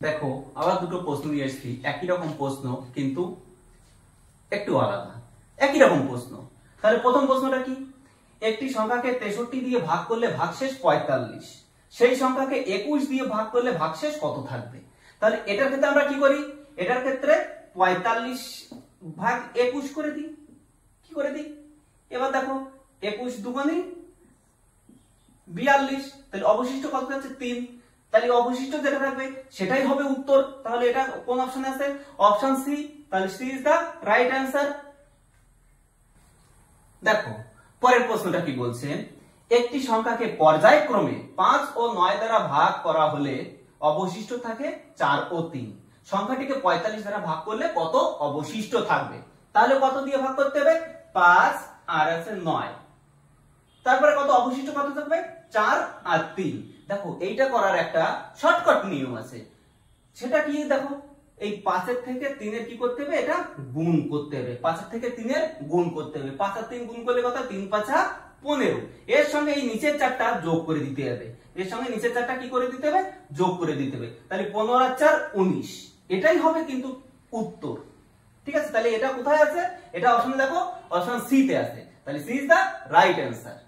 দেখো আবার দুটো প্রশ্ন নিয়ে এসেছি, একই রকম প্রশ্ন কিন্তু একটু আলাদা। একই রকম প্রশ্ন, তাহলে প্রথম প্রশ্নটা কি? একটি সংখ্যাকে 63 দিয়ে ভাগ করলে ভাগশেষ 45, সেই সংখ্যাকে 21 দিয়ে ভাগ করলে ভাগশেষ কত থাকবে? তাহলে এটার ক্ষেত্রে আমরা কি করি? এটার ক্ষেত্রে 45 ভাগ 21 করে দিই। কি করে দিই? এবার দেখো 21 দুগুণে 42, তাহলে অবশিষ্ট কত থাকছে? 3। তাহলে অবশিষ্ট যেটা থাকবে সেটাই হবে উত্তর। তাহলে এটা কোন অপশনে আছে? Option C. তাহলে C is the right answer. দেখো পরের প্রশ্নটা কি বলছে? একটি সংখ্যাকে পর্যায়ক্রমে 5 ও 9 দ্বারা ভাগ করা হলে অবশিষ্ট থাকে 4 ও 3। সংখ্যাটিকে 45 দ্বারা ভাগ করলে কত অবশিষ্ট থাকবে? তাহলে কত দিয়ে ভাগ করতে হবে? 5 আর আছে 9, তারপরে কত অবশিষ্ট কত থাকবে? 4 আর 3। দেখো এইটা করার একটা শর্টকাট নিয়ম আছে, সেটা কি? দেখো এই 5 এর থেকে 3 এর কি করতে হবে? এটা গুণ করতে হবে। 5 এর থেকে 3 এর গুণ করতে হবে। 5 আর 3 গুণ করলে কত? 3 5 15। এর সঙ্গে এই নিচের চারটা যোগ করে দিতে হবে। এর সঙ্গে নিচের চারটা কি করে দিতে হবে? যোগ করে দিতে হবে। তাহলে 15 আর 4 19, এটাই হবে কিন্তু উত্তর। ঠিক আছে, তাহলে এটা কোথায় আছে? এটা অপশনে দেখো, অপশন সি তে আছে। তাহলে C is the right answer.